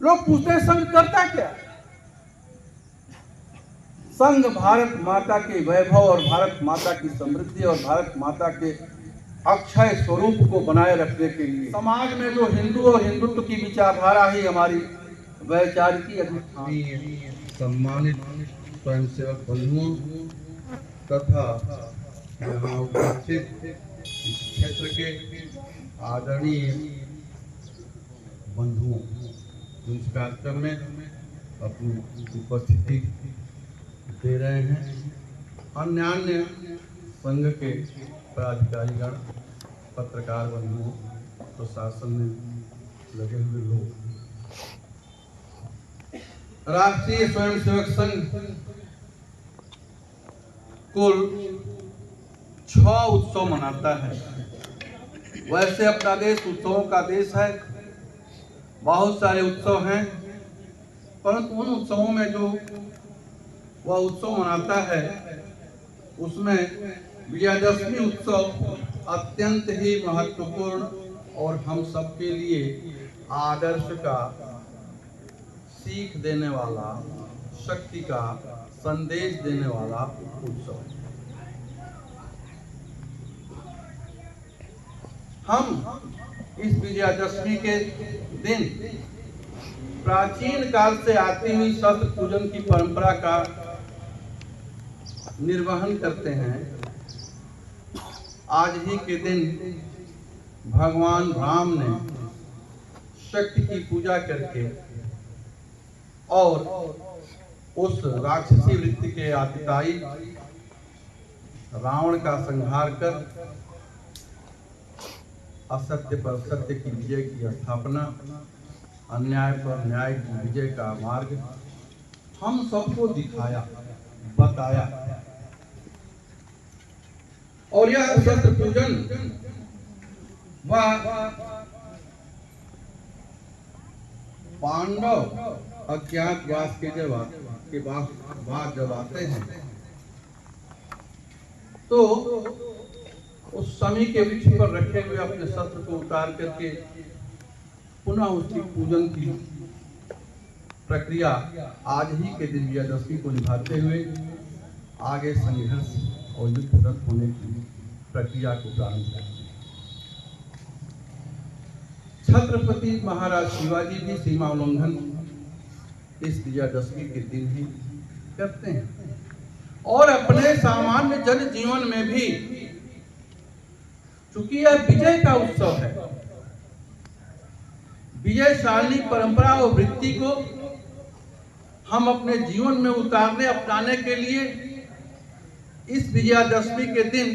लोग पूछते हैं संघ करता क्या? संघ भारत माता के वैभव और भारत माता की समृद्धि और भारत माता के अक्षय स्वरूप को बनाए रखने के लिए समाज में जो हिंदू और हिंदुत्व की विचारधारा ही हमारी वैचारिकी अधिष्ठान। सम्मानित स्वयंसेवक बंधुओं तथा यहाँ उपस्थित इस क्षेत्र के आदरणीय बंधुओं, इस कार्यक्रम में अपनी उपस्थिति दे रहे हैं। अन्य संघ के पदाधिकारीगण, पत्रकार बंधुओं, प्रशासन में लगे हुए लोग, राष्ट्रीय स्वयंसेवक संघ कुल 6 उत्सव मनाता है। वैसे अपना देश उत्सवों का देश है, बहुत सारे उत्सव हैं, परंतु उन उत्सवों में जो वह उत्सव मनाता है उसमें विजयादशमी उत्सव अत्यंत ही महत्वपूर्ण और हम सबके लिए आदर्श का, सीख देने वाला, शक्ति का संदेश देने वाला उत्सव। हम इस विजयादशमी के दिन प्राचीन काल से आती हुई शस्त्र पूजन की परंपरा का निर्वहन करते हैं। आज ही के दिन भगवान राम ने शक्ति की पूजा करके और उस राक्षसी वृत्ति के आतिताई रावण का संहार कर असत्य पर सत्य की विजय की स्थापना, अन्याय पर न्याय की विजय का मार्ग हम सबको दिखाया, बताया। और यह शस्त्र पूजन वह पांडव अज्ञातवास के बाद जब आते हैं तो उस शमी के वृक्ष पर रखे हुए अपने शस्त्र को उतार करके पुनः उसकी पूजन की प्रक्रिया आज ही के दिन विजयादशमी को निभाते हुए आगे संघर्ष और युद्धरत होने की प्रक्रिया को प्रारंभ करते हैं। छत्रपति महाराज शिवाजी भी सीमा उल्लंघन इस विजयादशमी के दिन ही करते हैं और अपने सामान्य जन जीवन में भी, चूंकि यह विजय का उत्सव है, विजयशाली परंपरा और वृत्ति को हम अपने जीवन में उतारने, अपनाने के लिए इस विजयादशमी के दिन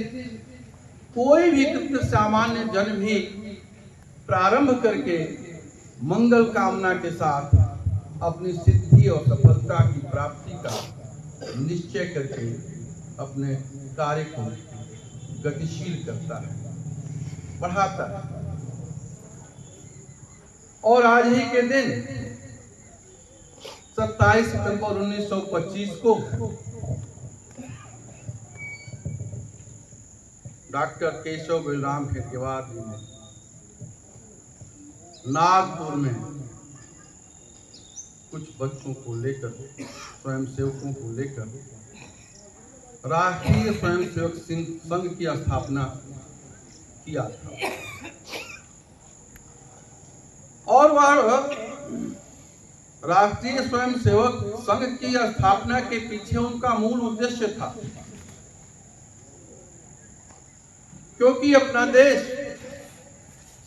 कोई भी कृत्य सामान्य जन भी प्रारंभ करके मंगल कामना के साथ अपनी सिद्धि और सफलता की प्राप्ति का निश्चय करके अपने कार्य को गतिशील करता है, बढ़ाता है। और आज ही के दिन 27 सितंबर 1925 को डॉक्टर केशव बलराम हेडगेवार जी ने नागपुर में कुछ बच्चों को लेकर, स्वयंसेवकों को लेकर राष्ट्रीय स्वयंसेवक संघ की स्थापना किया था। और वह राष्ट्रीय स्वयंसेवक संघ की स्थापना के पीछे उनका मूल उद्देश्य था, क्योंकि अपना देश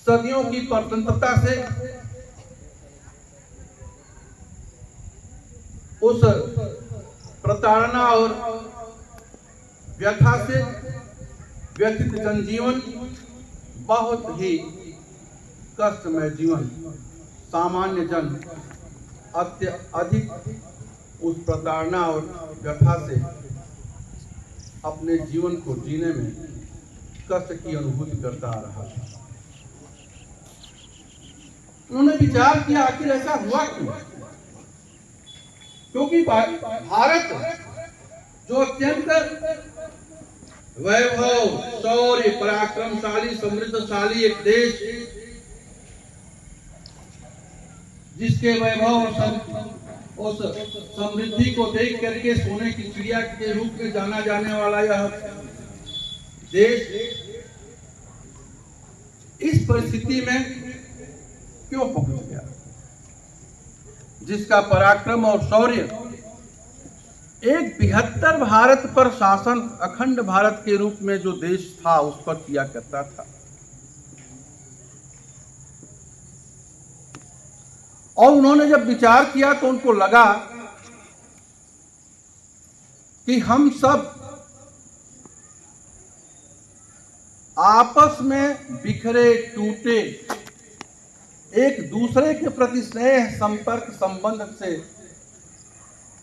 सदियों की परतंत्रता से, उस प्रताड़ना और व्यथा से व्यथित जनजीवन, बहुत ही कष्टमय जीवन, सामान्य जन अधिक उस प्रताड़ना और व्यथा से अपने जीवन को जीने में कष्ट की अनुभूति करता आ रहा था। उन्होंने विचार किया आखिर ऐसा हुआ क्यों? क्योंकि भारत जो अत्यंत वैभव, शौर्य, पराक्रमशाली, समृद्धशाली एक देश, जिसके वैभव और उस समृद्धि को देख करके सोने की चिड़िया के रूप में जाना जाने वाला यह देश इस परिस्थिति में क्यों पहुंच गया, जिसका पराक्रम और शौर्य एक 72 भारत पर शासन अखंड भारत के रूप में जो देश था उस पर किया करता था। और उन्होंने जब विचार किया तो उनको लगा कि हम सब आपस में बिखरे टूटे एक दूसरे के प्रति स्नेह संपर्क संबंध से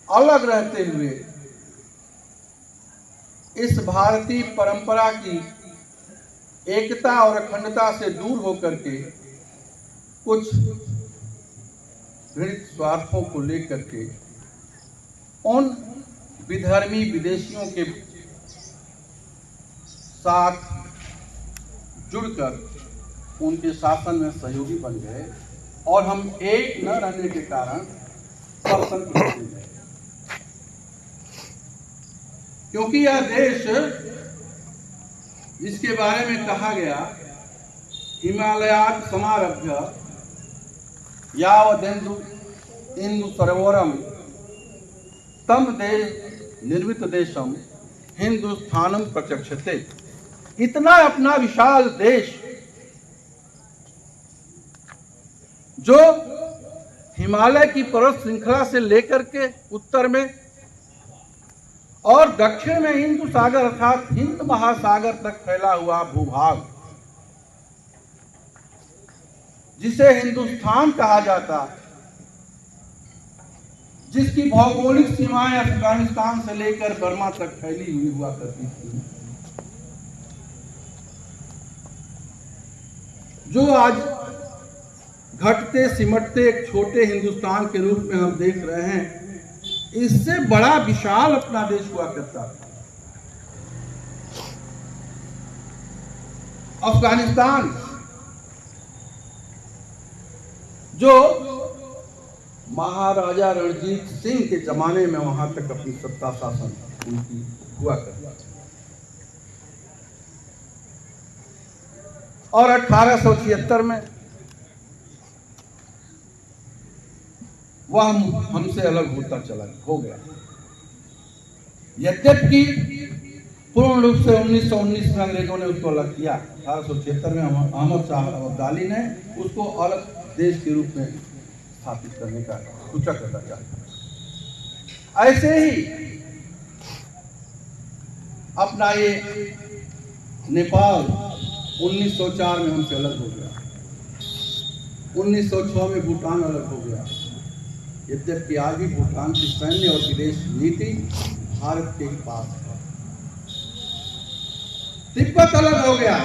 अलग रहते हुए इस भारतीय परंपरा की एकता और अखंडता से दूर होकर के कुछ घृणित स्वार्थों को लेकर के उन विधर्मी विदेशियों के साथ जुड़कर उनके शासन में सहयोगी बन गए और हम एक न रहने के कारण स्वतंत्र हो गए। क्योंकि यह देश जिसके बारे में कहा गया हिमालयात् समारभ्य यावदेन्दु इंदु सरोवरम तम देश निर्मित देशम हिंदुस्थानम प्रचक्षते। इतना अपना विशाल देश जो हिमालय की पर्वत श्रृंखला से लेकर के उत्तर में और दक्षिण में हिंदू सागर अर्थात हिंद महासागर तक फैला हुआ भूभाग जिसे हिंदुस्तान कहा जाता, जिसकी भौगोलिक सीमाएं अफगानिस्तान से लेकर बर्मा तक फैली हुई हुआ करती थी, जो आज घटते सिमटते एक छोटे हिंदुस्तान के रूप में हम देख रहे हैं, इससे बड़ा विशाल अपना देश हुआ करता था। अफगानिस्तान जो महाराजा रणजीत सिंह के जमाने में वहां तक अपनी सत्ता शासन उनकी हुआ करता था और 1876 में वह हमसे अलग होता चला हो गया। यद्यपि पूर्ण रूप से 1919 में अंग्रेजों ने उसको अलग किया, 1876 में अहमद शाह अब्दाली ने उसको अलग देश के रूप में स्थापित करने का सोचा करना चाहता। ऐसे ही अपना ये नेपाल 1904 में हमसे अलग हो गया, 1906 में भूटान अलग हो गया। यद्यपि आज भी भूटान की सैन्य और विदेश नीति भारत के पास है। तिब्बत अलग हो गया,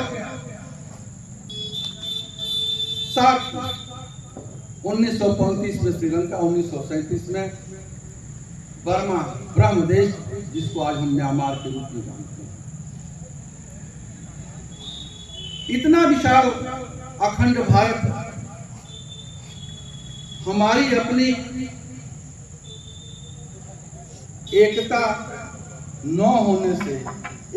1935 में श्रीलंका, 1937 में बर्मा ब्रह्म देश जिसको आज हम म्यांमार के रूप में जानते हैं। इतना विशाल अखंड भारत हमारी अपनी एकता न होने से,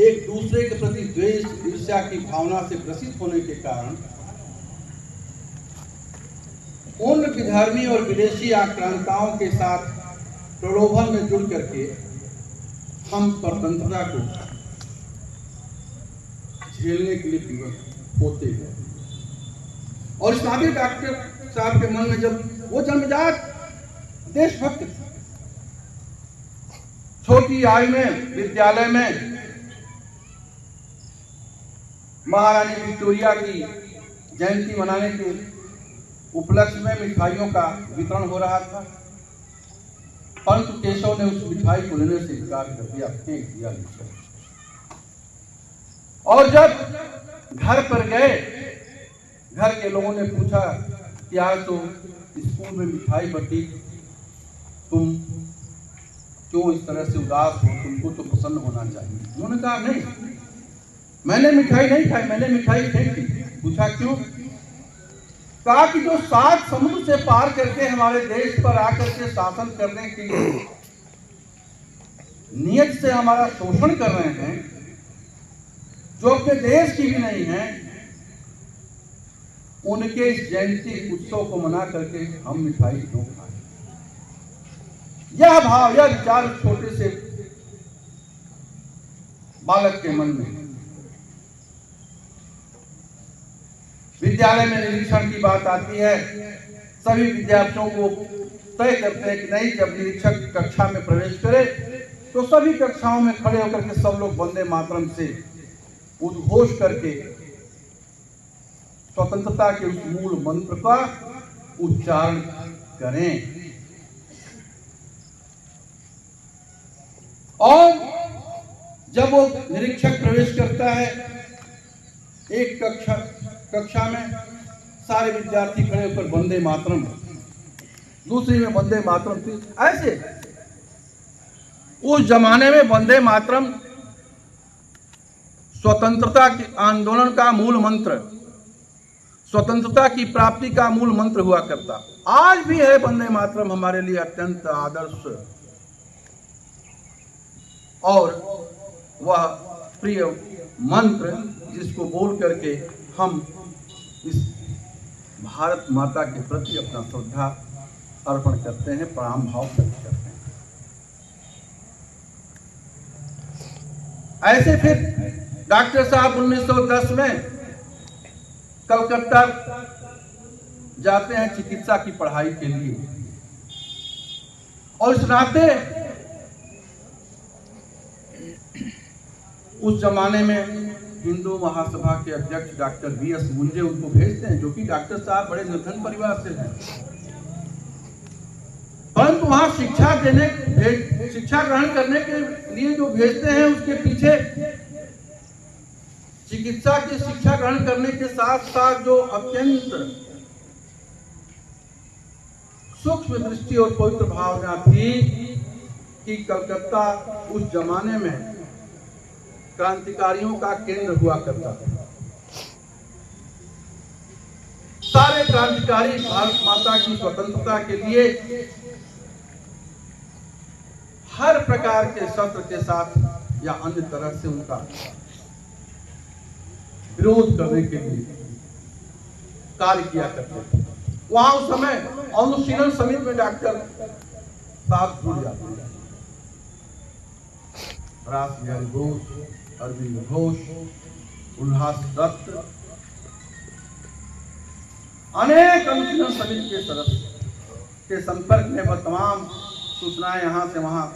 एक दूसरे के प्रति द्वेष ईर्ष्या की भावना से ग्रसित होने के कारण उन विधर्मी और विदेशी आक्रांताओं के साथ प्रलोभन में जुड़ करके हम स्वतंत्रता को झेलने के लिए विवश होते हैं। और इस्लामी डॉक्टर साहब के मन में जब वो जन्मजात देशभक्त थे, छोटी आयु में विद्यालय में महारानी विक्टोरिया की जयंती मनाने के उपलक्ष्य में मिठाइयों का वितरण हो रहा था, परंतु केशव ने उस मिठाई को लेने से इनकार कर दिया, फेंक दिया नीचे। और जब घर पर गए, घर के लोगों ने पूछा कि आज तो स्कूल में मिठाई बटी, तुम क्यों इस तरह से उदास हो, तुमको तो प्रसन्न होना चाहिए। उन्होंने कहा नहीं, मैंने मिठाई नहीं खाई, मैंने मिठाई फेंक दी। पूछा क्यों? कहा कि जो 7 समुद्र से पार करके हमारे देश पर आकर के शासन करने के लिए नियत से हमारा शोषण कर रहे हैं, जो अपने देश की भी नहीं है, उनके इस जयंती उत्सव को मना करके हम मिठाई क्यों खाएं? यह भाव, यह विचार छोटे से बालक के मन में। विद्यालय में निरीक्षण की बात आती है, सभी विद्यार्थियों को तय करते हैं कि नहीं, जब निरीक्षक कक्षा में प्रवेश करे तो सभी कक्षाओं में खड़े होकर के सब लोग वंदे मातरम से उद्घोष करके स्वतंत्रता के उस मूल मंत्र का उच्चारण करें। और जब वो निरीक्षक प्रवेश करता है एक कक्षा में, सारे विद्यार्थी खड़े होकर वंदे मातरम, दूसरी में वंदे मातरम थी। ऐसे उस जमाने में वंदे मातरम स्वतंत्रता के आंदोलन का मूल मंत्र, स्वतंत्रता की प्राप्ति का मूल मंत्र हुआ करता। आज भी है वंदे मातरम हमारे लिए अत्यंत आदर्श और वह प्रिय मंत्र, जिसको बोल करके हम इस भारत माता के प्रति अपना श्रद्धा अर्पण करते हैं, प्रणाम भाव व्यक्त करते हैं। ऐसे फिर डॉक्टर साहब 1910 में कलकत्ता जाते हैं चिकित्सा की पढ़ाई के लिए, और इस नाते उस जमाने में हिंदू महासभा के अध्यक्ष डॉक्टर वी.एस. मुंजे उनको भेजते हैं, जो कि डॉक्टर साहब बड़े निर्धन परिवार से हैं, परंतु वहां शिक्षा ग्रहण करने के लिए जो भेजते हैं, उसके पीछे चिकित्सा की शिक्षा ग्रहण करने के साथ साथ जो अत्यंत सूक्ष्म दृष्टि और पवित्र भावना थी कि कलकत्ता उस जमाने में क्रांतिकारियों का केंद्र हुआ करता था। सारे क्रांतिकारी भारत माता की स्वतंत्रता के लिए हर प्रकार के शस्त्र के साथ या अन्य तरह से उनका विरोध करने के लिए कार्य किया करते थे। वहां उस समय अनुशीलन समिति में डॉक्टर साहब जुड़ जाते हैं, रास बिहारी घोष, अरविंद घोष, उल्लास दत्त, अनेक अनुशीलन समिति के सदस्य के संपर्क में वह तमाम सूचनाएं यहां से वहां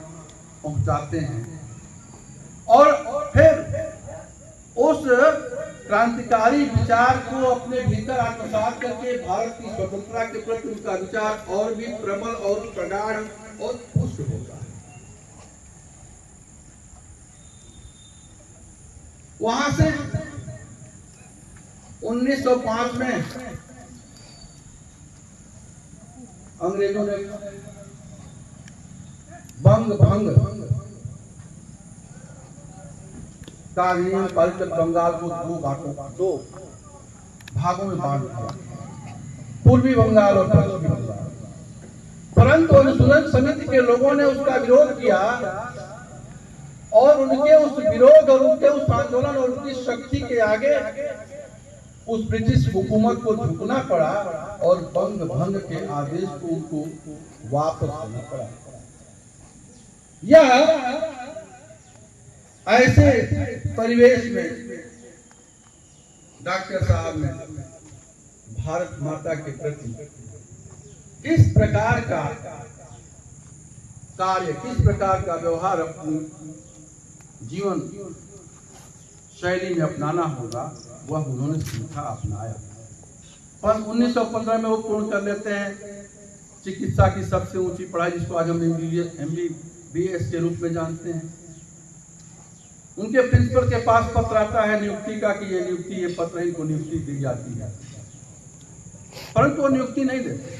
पहुंचाते हैं, और फिर उस क्रांतिकारी विचार को अपने भीतर आत्मसात करके भारत की स्वतंत्रता के प्रति उनका विचार और भी प्रबल और प्रगाढ़ और पुष्ट होता है। वहां से 1905 में अंग्रेजों ने बंग भंग का नियम पारित कर बंगाल को दो भागों में बांट दिया, पूर्वी बंगाल और पश्चिमी बंगाल। परंतु अनुशीलन समिति के लोगों ने उसका विरोध किया, और उनके उस विरोध और उनके उस आंदोलन और उनकी शक्ति के आगे उस ब्रिटिश हुकूमत को झुकना पड़ा, और बंग भंग के आदेश को उनको वापस लेना पड़ा। यह ऐसे परिवेश में डॉक्टर साहब ने भारत माता के प्रति इस प्रकार का कार्य, किस प्रकार का व्यवहार अपनी जीवन शैली में अपनाना होगा, वह उन्होंने सीखा, अपनाया। पर 1915 में वो पूर्ण कर लेते हैं चिकित्सा की सबसे ऊंची पढ़ाई, जिसको आज हम MBBS के रूप में जानते हैं। उनके प्रिंसिपल के पास पत्र आता है नियुक्ति का कि ये पत्र इनको नियुक्ति दी जाती है, परंतु वो नियुक्ति नहीं देते।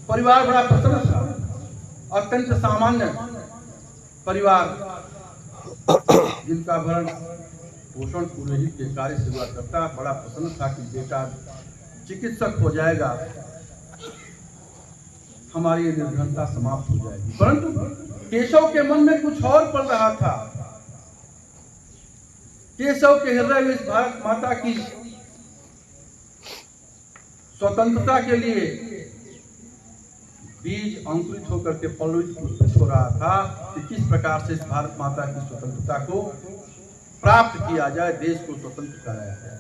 परिवार बड़ा प्रसन्न था, अत्यंत सामान्य परिवार, जिनका भरण पोषण पुरोहित के कार्य से हुआ करता, बड़ा प्रसन्न था कि बेटा चिकित्सक हो जाएगा, हमारी ये निर्धनता समाप्त हो जाएगी। परंतु केशव के मन में कुछ और पड़ रहा था। केशव के हृदय में इस भारत माता की स्वतंत्रता के लिए बीज अंकुरित होकर के फलित पुष्पित हो रहा था कि किस प्रकार से इस भारत माता की स्वतंत्रता को प्राप्त किया जाए, देश को स्वतंत्र कराया जाए।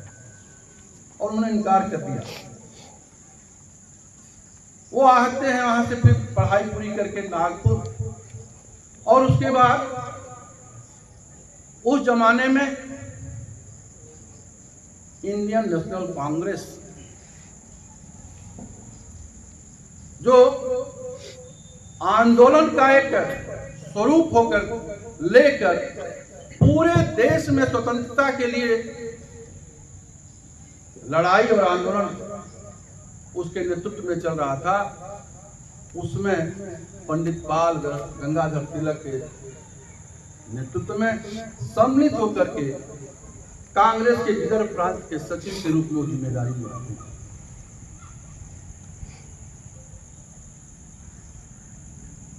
और उन्होंने इनकार कर दिया। वो आते हैं वहां से, फिर पढ़ाई पूरी करके नागपुर, और उसके बाद उस जमाने में इंडियन नेशनल कांग्रेस जो आंदोलन का एक स्वरूप होकर लेकर पूरे देश में स्वतंत्रता के लिए लड़ाई और आंदोलन उसके नेतृत्व में चल रहा था, उसमें पंडित बाल गंगाधर तिलक के नेतृत्व में सम्मिलित होकर के कांग्रेस के विदर्भ प्रांत के सचिव के रूप में वो जिम्मेदारी निभाई।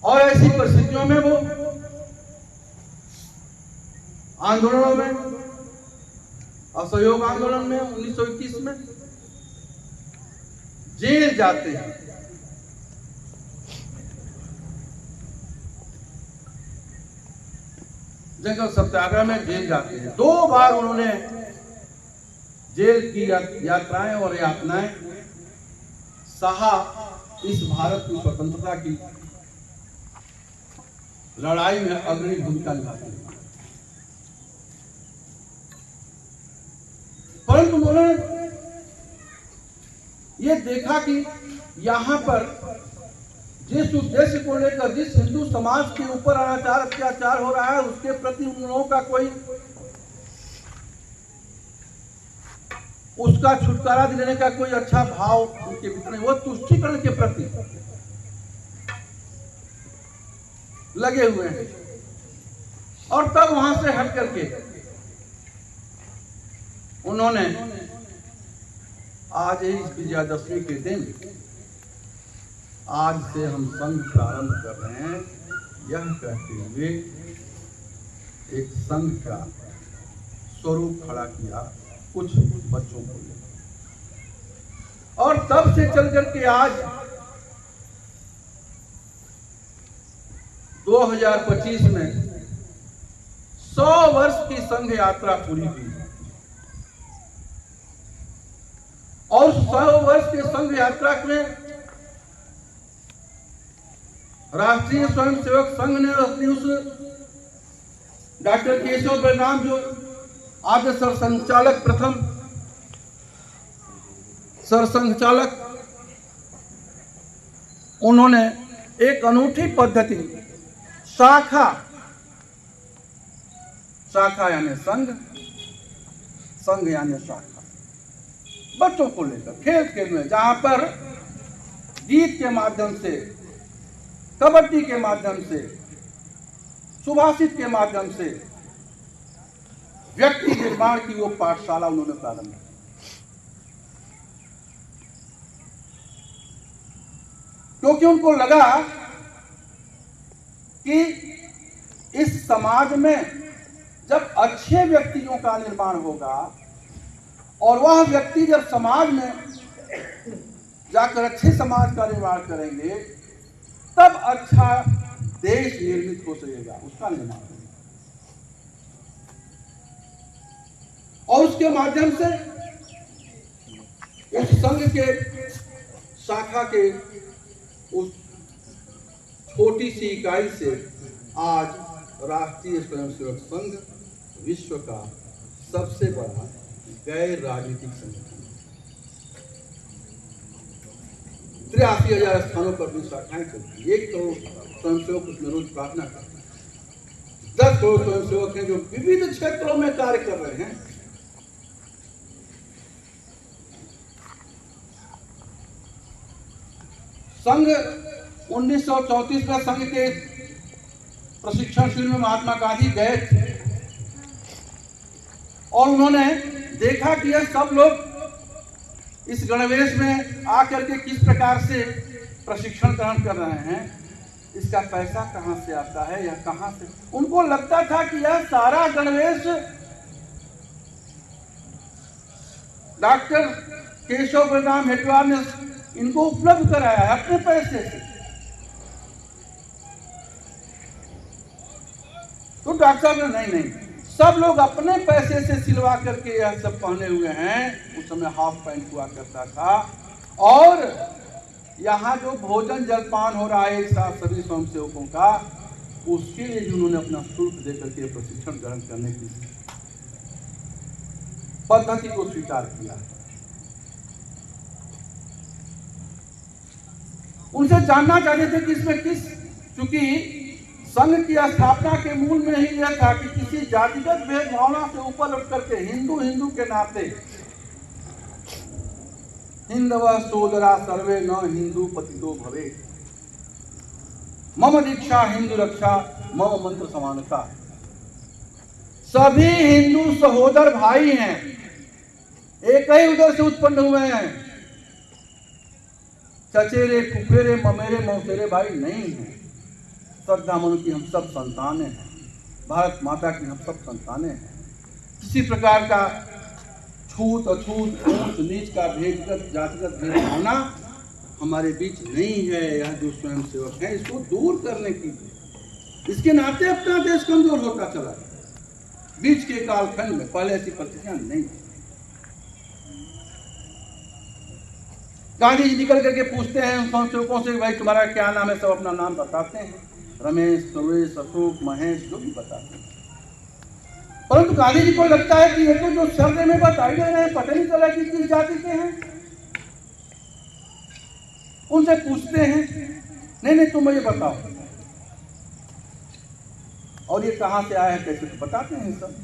और ऐसी परिस्थितियों में वो आंदोलनों में, असहयोग आंदोलन में 1921 में जेल जाते हैं। जंगल सत्याग्रह में जेल जाते हैं। 2 बार उन्होंने जेल की यात्राएं और यातनाएं सहा, इस भारत की स्वतंत्रता की लड़ाई में अग्रणी भूमिका निभाते हैं। परंतु उन्होंने ये देखा कि यहां पर जिस उद्देश्य को लेकर, जिस हिंदू समाज के ऊपर अनाचार अत्याचार हो रहा है, उसके प्रति उन लोगों का कोई उसका छुटकारा दिलाने का कोई अच्छा भाव उनके भीतर नहीं। वो तुष्टीकरण के प्रति लगे हुए हैं। और तब वहां से हट करके उन्होंने आज इस विजयादशमी के दिन, आज से हम संघ प्रारंभ कर रहे हैं, यह कहते हुए एक संघ का स्वरूप खड़ा किया कुछ बच्चों को लेकर। और तब से चल करके आज 2025 में 100 वर्ष की संघ यात्रा पूरी हुई। और 100 वर्ष के संघ यात्रा में राष्ट्रीय स्वयंसेवक संघ ने अपनी उस डॉक्टर केशव बलराम जो आद्य सरसंघचालक, प्रथम सरसंघचालक, उन्होंने एक अनूठी पद्धति, शाखा यानी संघ, संघ यानी शाखा, बच्चों को लेकर खेल में, जहां पर गीत के माध्यम से, कबड्डी के माध्यम से, सुभाषित के माध्यम से व्यक्ति निर्माण की वो पाठशाला उन्होंने प्रारंभ की। क्योंकि उनको लगा कि इस समाज में जब अच्छे व्यक्तियों का निर्माण होगा, और वह व्यक्ति जब समाज में जाकर अच्छे समाज का निर्माण करेंगे, तब अच्छा देश निर्मित हो सकेगा, उसका निर्माण होगा। और उसके माध्यम से उस संघ के शाखा के उस छोटी सी इकाई से आज राष्ट्रीय स्वयंसेवक संघ विश्व का सबसे बड़ा गैर राजनीतिक संगठन, 83,000 स्थानों पर भी शाखाएं चलती हैं। 1 करोड़ स्वयंसेवक उसमें रोज प्रार्थना करते हैं। 10 करोड़ स्वयंसेवक हैं जो विविध क्षेत्रों में कार्य कर रहे हैं। संघ 1934 में संघ के प्रशिक्षण शिविर में महात्मा गांधी गए थे और उन्होंने देखा कि यह सब लोग इस गणवेश में आकर के किस प्रकार से प्रशिक्षण ग्रहण कर रहे हैं, इसका पैसा कहां से आता है या कहां से। उनको लगता था कि यह सारा गणवेश डॉक्टर केशव बलराम हेटवार ने इनको उपलब्ध कराया है अपने पैसे से। तो डॉक्टर साहब ने नहीं, सब लोग अपने पैसे से सिलवा करके यह सब पहने हुए हैं। उस समय हाफ पैंट हुआ करता था। और यहाँ जो भोजन जलपान हो रहा है एक साथ सभी स्वयंसेवकों का, उसके लिए भी उन्होंने अपना शुल्क देकर के प्रशिक्षण ग्रहण करने की पद्धति को स्वीकार किया। उनसे जानना चाहते थे कि इसमें किस, चूंकि संघ की स्थापना के मूल में ही यह था कि किसी जातिगत भेदभावना से ऊपर उठ करके हिंदू हिंदू के नाते हिंदव सोदरा सर्वे न हिंदू पतितो भवे, मम दीक्षा हिंदू रक्षा मम मंत्र समानता। सभी हिंदू सहोदर भाई हैं, एक ही उधर से उत्पन्न हुए हैं। चचेरे फुफेरे ममेरे मौसेरे भाई नहीं हैं। श्रद्धा मनु की हम सब संतानें हैं, भारत माता की हम सब संतानें हैं। किसी प्रकार का छूत अछूत ऊंच नीच का भेदगत जातिगत भेदभावना हमारे बीच नहीं है। यह जो स्वयं सेवक है इसको दूर करने की, इसके नाते अपना देश कमजोर होता चला। बीच के कालखंड में पहले ऐसी परिस्थितियां नहीं। गांधी जी निकल करके पूछते हैं उन स्वयंसेवकों से, भाई तुम्हारा क्या नाम है? सब अपना नाम बताते हैं, रमेश, सुरेश, अशोक, महेश, जो भी बताते हैं। परंतु गांधी जी को लगता है कि ये तो जो शब्द में बताई दे रहे हैं, पता नहीं चला कि किस जाति के हैं। उनसे पूछते हैं, नहीं तुम मुझे बताओ, और ये कहां से आया है कैसे, तो बताते हैं सब।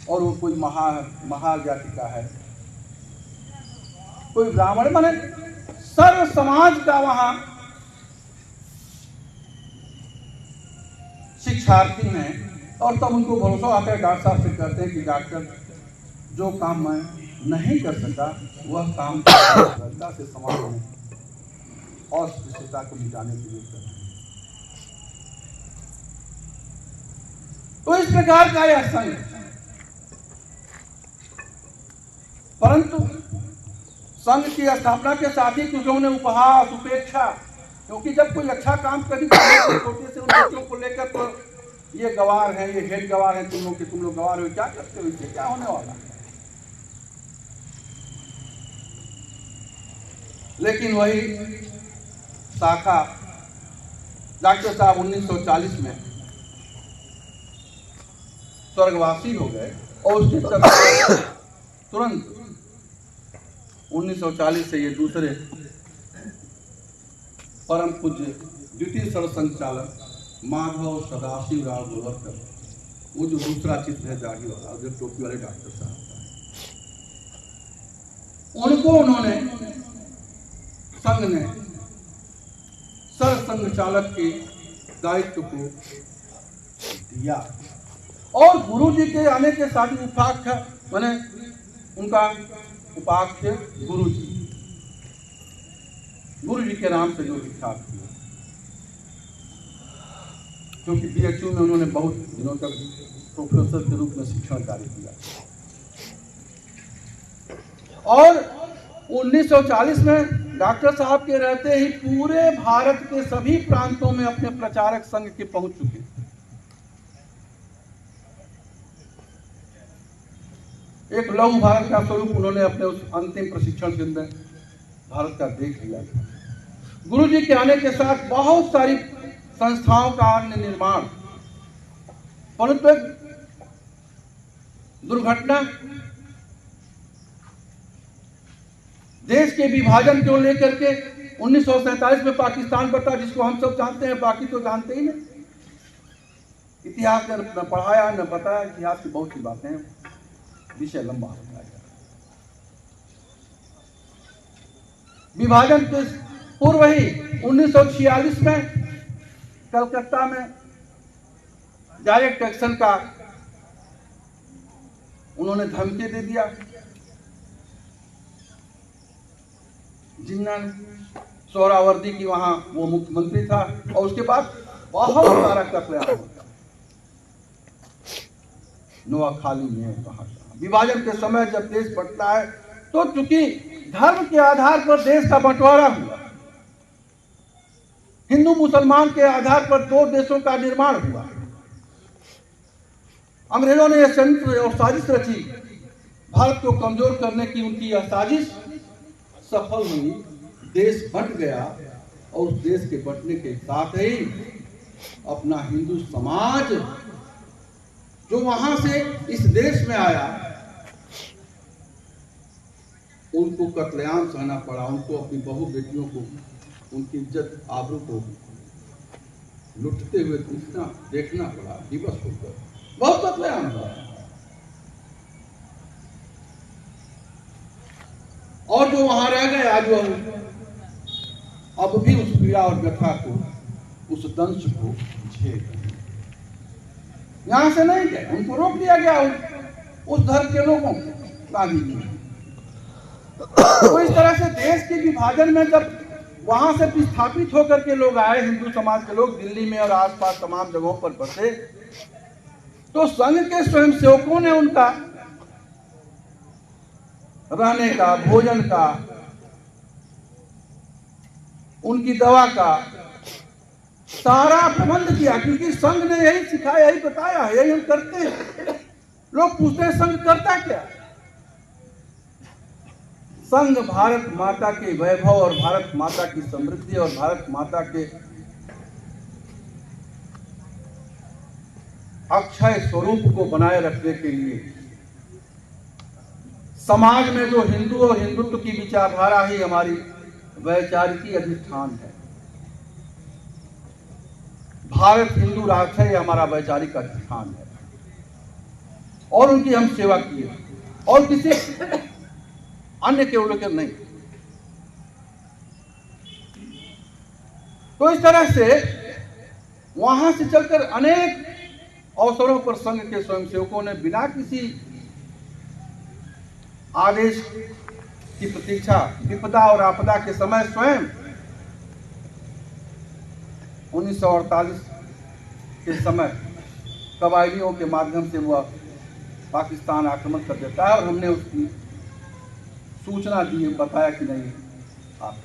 और वो कोई महार जाति का है, कोई ब्राह्मण, माने सर्व समाज का वहां शिक्षार्थी हैं। और तब उनको भरोसा आता है, डॉक्टर साहब से कहते हैं कि डॉक्टर जो काम मैं नहीं कर सका वह काम श्रद्धा से समाज में अस्पृश्यता को मिटाने के लिए कर रहे हैं। तो इस प्रकार का यह संघ, परंतु संघ की स्थापना के साथ ही कुछ ने उपहास उपेक्षा, क्योंकि जब कोई अच्छा काम कभी छोटे से उन बच्चों को लेकर, तो ये गवार है, ये हेड गवार है, तुम लोग गवार हो, क्या करते हो, इससे क्या होने वाला। लेकिन वही शाखा डॉक्टर साहब 1940 में स्वर्गवासी हो गए और उसके तुरंत 1940 से ये दूसरे परम पूज्य द्वितीय सरसंचालक माधव सदाशिव राव गोलवत्कर, वो जो दूसरा चित्र है दाढ़ी वाला, जो टोपी वाले डॉक्टर साहब का, उनको उन्होंने संघ ने सरसंघचालक के दायित्व को दिया। और गुरु जी के आने के साथ उपाख्य, माने उनका उपाख्य गुरु जी के नाम से जो विख्यात हुआ, क्योंकि बीएचयू में उन्होंने बहुत दिनों तक प्रोफेसर के रूप में शिक्षण कार्य किया। और 1940 में डॉक्टर साहब के रहते ही पूरे भारत के सभी प्रांतों में अपने प्रचारक संघ के पहुंच चुके। एक लघु भारत का स्वरूप उन्होंने अपने उस अंतिम प्रशिक्षण के अंदर भारत का देख लिया। गुरु जी के आने के साथ बहुत सारी संस्थाओं का निर्माण, परंतु एक दुर्घटना, देश के विभाजन को लेकर के 1947 में पाकिस्तान बटा, जिसको हम सब जानते हैं, बाकी तो जानते ही नहीं। इतिहास ने न पढ़ाया न बताया, इतिहास की बहुत सी बातें, विषय लंबा होता है। विभाजन के पूर्व ही 1946 में कलकत्ता में डायरेक्ट एक्शन का उन्होंने धमकी दे दिया। जिन्ना ने, सोहरावर्दी की वहां वो मुख्यमंत्री था, और उसके बाद बहुत सारा कत्लेआम होता। नोआखाली में कहा विभाजन के समय जब देश बंटता है तो चूंकि धर्म के आधार पर देश का बंटवारा हुआ, हिंदू मुसलमान के आधार पर दो देशों का निर्माण हुआ। अंग्रेजों ने यह षड्यंत्र और साजिश रची, भारत को कमजोर करने की उनकी यह साजिश सफल हुई, देश बंट गया, और उस देश के बंटने के साथ ही अपना हिंदू समाज जो वहां से इस देश में आया, उनको कत्लेआम सहना पड़ा, उनको अपनी बहू बेटियों को, उनकी इज्जत आबरू को लुटते हुए देखना पड़ा, दिवस होकर बहुत कत्लेआम हुआ। और जो वहां रह गए आज वो अब भी उस पीड़ा और व्यथा को, उस दंश को झेल रहे हैं। यहां से नहीं गए, उनको रोक दिया गया उस धर्म के लोगों को, गांधी जी ने। तो इस तरह से देश के विभाजन में जब वहां से विस्थापित होकर के लोग आए, हिंदू समाज के लोग दिल्ली में और आसपास तमाम जगहों पर बसे, तो संघ के स्वयंसेवकों ने उनका रहने का, भोजन का, उनकी दवा का सारा प्रबंध किया, क्योंकि संघ ने यही सिखाया, यही बताया है, यही हम करते हैं। लोग पूछते हैं संघ करता क्या? संघ भारत माता के वैभव और भारत माता की समृद्धि और भारत माता के अक्षय स्वरूप को बनाए रखने के लिए समाज में जो हिंदू और हिंदुत्व की विचारधारा ही हमारी वैचारिकी अधिष्ठान है। भारत हिंदू राष्ट्र है, हमारा वैचारिक अधिष्ठान है, और उनकी हम सेवा किए, और किसी अन्य के उल्लेख नहीं। तो इस तरह से वहां से चलकर अनेक अवसरों पर संघ के स्वयंसेवकों ने बिना किसी आदेश की प्रतीक्षा विपदा और आपदा के समय स्वयं 1948 के समय कबायलियों के माध्यम से वह पाकिस्तान आक्रमण कर देता है, और हमने उसकी सूचना दी, बताया कि नहीं आप